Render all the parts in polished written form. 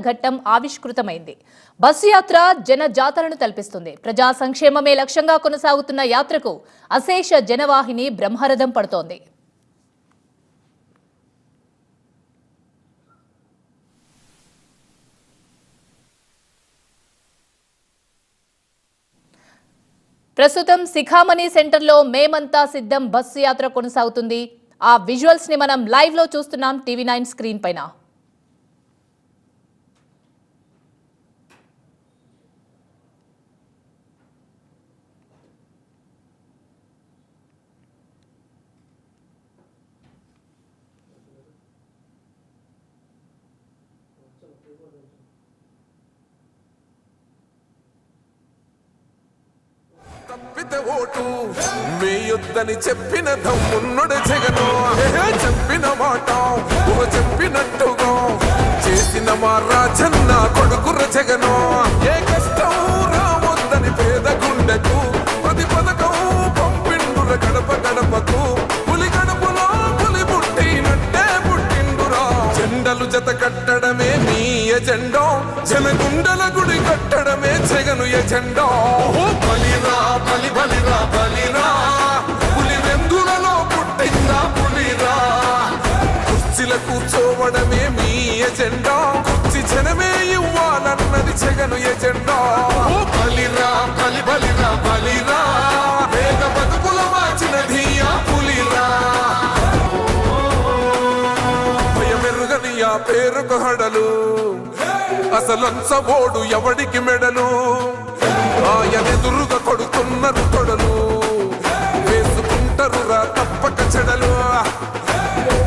ఘట్టం ఆవిష్కృతమైంది. బస్సు యాత్ర జన జాతరను తలపిస్తుంది. ప్రజా సంక్షేమమే లక్ష్యంగా కొనసాగుతున్న యాత్రకు అశేష జనవాహిని బ్రహ్మరథం పడుతోంది. ప్రస్తుతం శిఖామణి సెంటర్లో మేమంతా సిద్ధం బస్సు యాత్ర కొనసాగుతుంది. ఆ విజువల్స్ ని మనం లైవ్ లో చూస్తున్నాం టీవీ9 స్క్రీన్ పైన. తప్పితే ఓటు వేయొద్దని చెప్పిన దమ్మున్నడు జగను. చెప్పిన మాట చెప్పినట్టుగా చేసిన మా రాజన్న కొడుకుర జగను. ఏ కష్టం రావద్దని పేద గుండెకు ప్రతి పథకం పంపిండుర గడప గడపకు. పులి గడపలో పులి పుట్టినట్టే పుట్టిండురా. జెండలు జత కట్టడమే మీ ఎజెండా, జనగుండల గుడి కట్టడమే జగను ఎజెండా. బలిరా బలి బలిరా బలిరా, పులి వెందులలో పుట్టిందా పులిరా. కుర్చీల కూర్చోవడమే మీ ఎజెండా, కుర్చీ జనమే ఇవ్వాలన్నది జగను ఎజెండా. బలిరా బలి బలిరా బలిరా, పేద బతుకుల మార్చినది ఆ పులిరా. భయమెరుగని ఆ పేరుకు హడలు, అసలంచబోడు ఎవడికి మెడలు. ఆయనెదురుగా కొడుతున్నారు తొడలు, వేసుకుంటారు రా తప్పక చెడలు.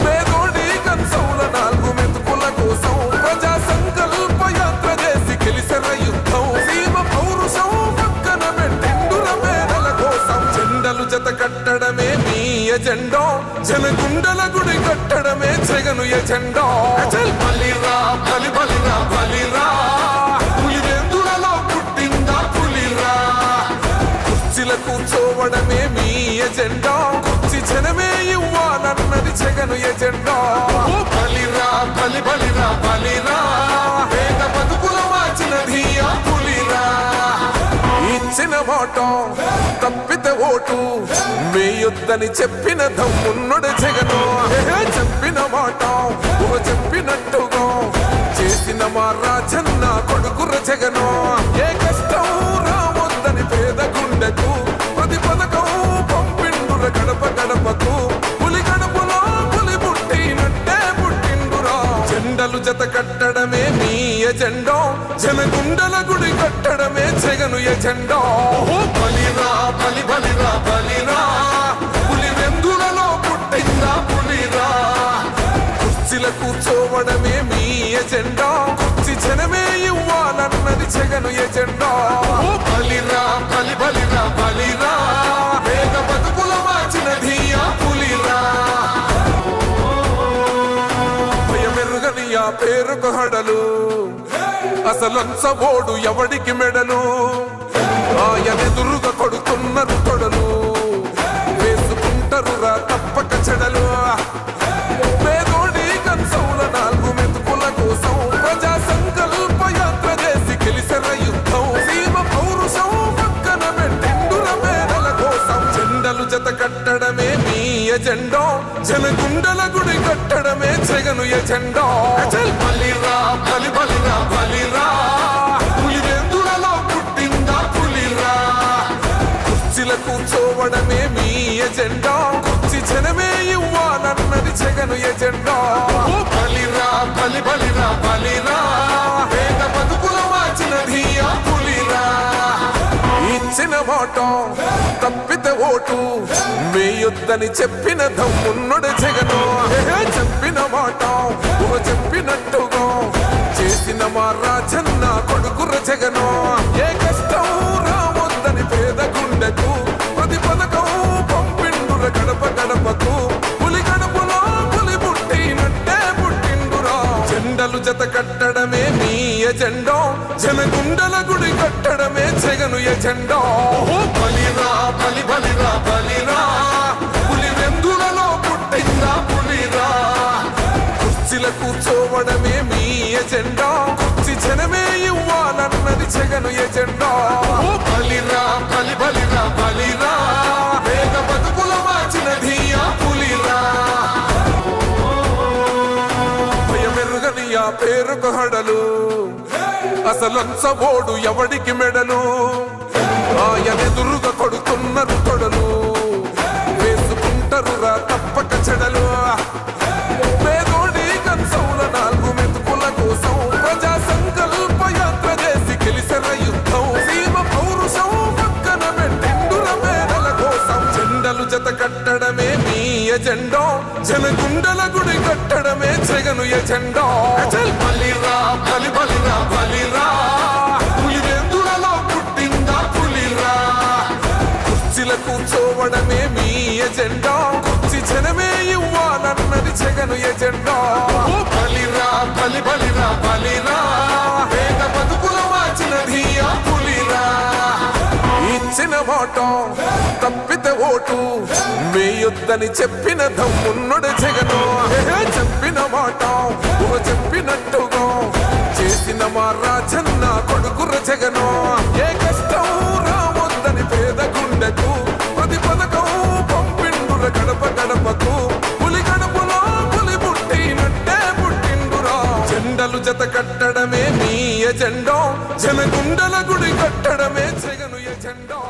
పేదోడి కన్సౌల 4 మెతుకుల కోసం ప్రజా సంకల్ప యాత్ర చేసి గెలిసిన యుద్ధం. సీమ పౌరుషం పక్కన పెట్టిండుర పేదల కోసం. జెండలు జత కట్టడమే మీ ఎజెండా, జనగుండల గుడి కట్టడమే జగను ఎజెండా. బలిరా బలి బలిరా బలిరా, కూర్చోవడమే మీ ఎజెండా, కుర్చీ జనమే ఇవ్వాలన్నది జగను ఎజెండా. బలిరా బలి బలిరా బలిరా, పేద బతుకుల మార్చినది ఆ పులిరా. ఇచ్చిన మాట తప్పితే ఓటు వేయొద్దని చెప్పిన దమ్మున్నడు జగను. చెప్పిన మాట చెప్పినట్టుగా చేసిన మా రాజన్న కొడుకుర జగను. ఏ కష్టం రావద్దని పేద గుండెకు ప్రతి పథకం పంపిండుర గడప గడపకు. పులి గడపలో పులి పుట్టినట్టే పుట్టిండురా. జెండలు జత కట్టడమే మీ ఎజెండా, జనగుండల గుడి కట్టడమే జగను ఎజెండా. బలిరా బలి బలిరా బలిరా, పులి వెందులలో పుట్టిందా పులిరా. కుర్చీల కూర్చోవడమే మీ ఎజెండా, కుర్చీ జనమే ఇవ్వాలన్నది జగను ఎజెండా. బలిరా బలి బలిరా బలిరా, పేద బతుకుల మార్చినది ఆ పులిరా. భయమెరుగని ఆ పేరుకు హడలు, అసలంచబోడు ఎవడికి మెడలు. ఆయనెదురుగా కొడుతున్నారు తొడలు, వేసుకుంటారు రా తప్పక చెడలు. పేదోడి కన్సౌల 4 మెతుకుల కోసం ప్రజా సంకల్ప యాత్ర చేసి గెలిసిన యుద్ధం. సీమ పౌరుషం పక్కన పెట్టిండుర పేదల కోసం. జెండలు జత కట్టడమే మీ ఎజెండా, జనగుండల గుడి కట్టడమే జగను ఎజెండా. బలిరా బలి బలిరా బలిరా, పులి వెందులలో పుట్టిందా పులిరా. కుర్చీల కూర్చోవడమే మీ ఎజెండా, కుర్చీ జనమే ఇవ్వాలన్నది జగను ఎజెండా. బలిరా బలి బలిరా బలిరా, పేద బతుకుల మార్చినది ఆ పులిరా. ఇచ్చిన మాట తప్పితే ఓటు వేయొద్దని చెప్పిన దమ్మున్నడు జగను. చెప్పిన మాట చెప్పినట్టుగా చేసిన మా రాజన్న కొడుకుర జగను. ఏ కష్టం రావద్దని పేద గుండెకు ప్రతి పథకం పంపిండుర గడప గడపకు. పులి గడపలో పులి పుట్టినట్టే పుట్టిండురా. జెండలు జత కట్టడమే మీ ఎజెండా, జనగుండల గుడి కట్టడమే జగను ఎజెండా. బలిరా బలి బలిరా బలిరా, పులి వెందులలో పుట్టిందా పులిరా. కుర్చీల కూర్చోవడమే మీ ఎజెండా కుర్చీ జనమే ఇవ్వాలన్నది జగను ఎజెండా బలిరా బలిరా బలిరా పేద బతుకుల మార్చినది ఆ పులిరా భయమెరుగని ఆ పేరుకు హడలు అసలంచబోడు ఎవడికి మెడలు ఆయనెదురుగా కొడుతున్నారు తొడలు వేసుకుంటారు రా తప్పక చెడలు పేదోడి కన్సౌల 4 మెతుకుల కోసం ప్రజా సంకల్ప యాత్ర చేసి గెలిసిన యుద్ధం సీమ పౌరుషం పక్కన పెట్టిండుల మేడల కోసం జెండలు జత కట్టడమే మీ ఎజెండా జనగుండల గుడి కట్టడమే జగను ఎజెండా బలిరా బలిరా బలిరా పులివెందులలో పుట్టిందా పులిరా కుర్చీల కూర్చోవడమే మీ ఎజెండా కుర్చీ జనమే ఇవ్వాలన్నది జగను ఎజెండా బలిరా బలిరా బలిరా పేద బతుకుల మార్చినది ఆ పులిరా ఇచ్చిన మాట తప్పితే ఓటు వేయొద్దని చెప్పిన దమ్మున్నడు జగను చెప్పిన మాట చెప్పినట్టుగా చేసిన మా రాజన్న కొడుకుర జగను ఏ కష్టం రావద్దని పేద గుండెకు ప్రతి పథకం పంపిండుర గడప గడపకు పులి గడపలో పులి పుట్టినట్టే పుట్టిండురా జెండలు జత కట్టడమే మీ ఎజెండా జనగుండల గుడి కట్టడమే జగను ఎజెండా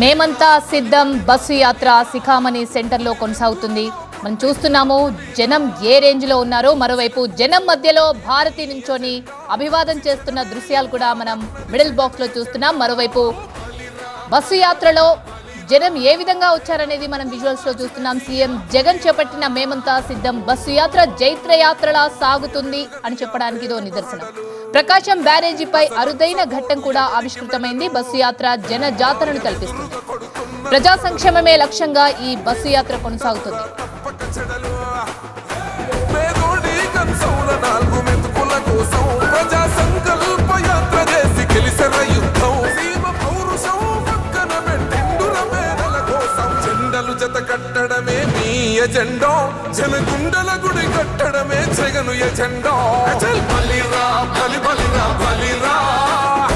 మేమంతా సిద్ధం బస్సు యాత్ర శిఖామణి సెంటర్లో కొనసాగుతుంది. మనం చూస్తున్నాము జనం ఏ రేంజ్ లో ఉన్నారో, మరోవైపు జనం మధ్యలో భారతి నుంచొని అభివాదం చేస్తున్న దృశ్యాలు కూడా మనం మిడిల్ బాక్స్ లో చూస్తున్నాం. మరోవైపు బస్సు యాత్రలో జనం ఏ విధంగా వచ్చారనేది మనం విజువల్స్ లో చూస్తున్నాం. సీఎం జగన్ చేపట్టిన మేమంతా సిద్ధం బస్సు యాత్ర జైత్ర యాత్రలా సాగుతుంది అని చెప్పడానికి ఇదో నిదర్శనం. ప్రకాశం బ్యారేజీపై అరుదైన ఘట్టం కూడా ఆవిష్కృతమైంది. బస్సు యాత్ర జన జాతరను కల్పిస్తుంది. ప్రజా సంక్షేమమే లక్ష్యంగా ఈ బస్సు యాత్ర కొనసాగుతుంది. జత కట్టడమే మీ ఎజెండా జనగుండల గుడి కట్టడమే జగను ఎజెండా బలిరా బలిరా బలిరా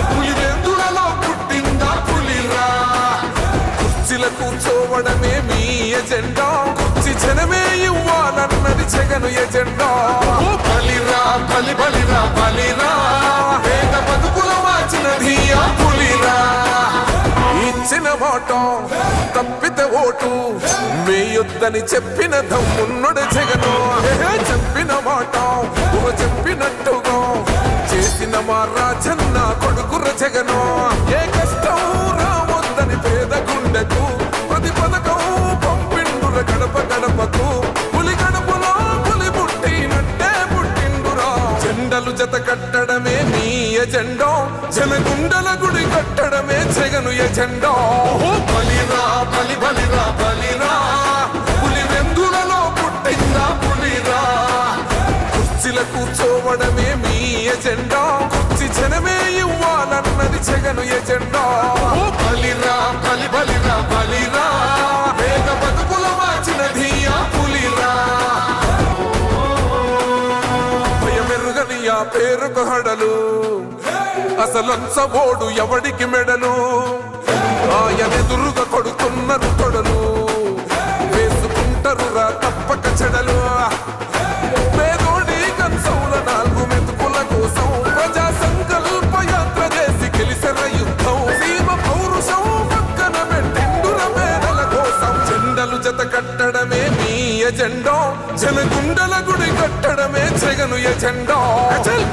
పులివెందులలో పుట్టిందా పులిరా కుర్చీల కూర్చోవడమే మీ ఎజెండా కుర్చీ జనమే ఇవ్వాలన్నది జగను ఎజెండా బలిరా బలిరా బలిరా పేద బతుకుల మార్చినది ఆ పులిరా ఇచ్చిన మాట తప్పితే ఓటు వేయొద్దని చెప్పిన దమ్మున్నడు జగను చెప్పిన మాట చెప్పినట్టుగా చేసిన మా రాజన్న కొడుకుర జగను ఏ కష్టం రావద్దని పేద గుండెకు ప్రతి పథకం పంపిండుర గడప గడపకు పులి గడపలో పులి పుట్టినట్టే పుట్టిండురా జెండలు జత కట్టడమే మీ ఎజెండా జనగుండల గుడి కట్టడమే జగను ఎజెండా బలిరా బలిరా బలిరా పులివెందులలో పుట్టిందా పులిరా కుర్చీల కూర్చోవడమే మీ ఎజెండా కుర్చీ జనమే ఇవ్వాలన్నది జగను ఎజెండా బలిరా బలిరా బలిరా పేద బతుకుల మార్చినది ఆ పులిరా భయమెరుగని ఆ పేరుకు హడలు అసలంచబోడు ఎవడికి మెడలు ఆయనెదురుగా కొడుతున్నారు తొడలు వేసుకుంటారు రా తప్పక చెడలు పేదోడి కన్సౌల 4 మెతుకుల కోసం ప్రజా సంకల్ప యాత్ర చేసి గెలిసిన యుద్ధం సీమ పౌరుషం పక్కన పెట్టిండుల మేడల కోసం జెండలు జత కట్టడమే మీ ఎజెండా జనగుండల గుడి కట్టడమే జగను ఎజెండా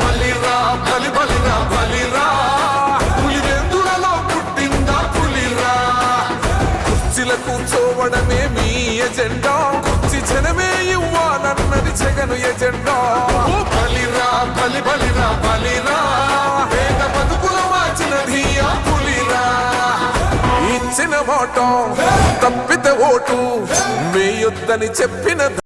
బలిరా బలిరా బలిరా పులివెందులలో పుట్టిందా పులిరా కుర్చీల కూర్చోవడమే మీ ఎజెండా కుర్చీ జనమే ఇవ్వాలన్నది జగను ఎజెండా బలిరా బలిరా బలిరా పేద బతుకుల మార్చినది ఆ పులిరా ఇచ్చిన మాట తప్పితే ఓటు వేయొద్దని చెప్పిన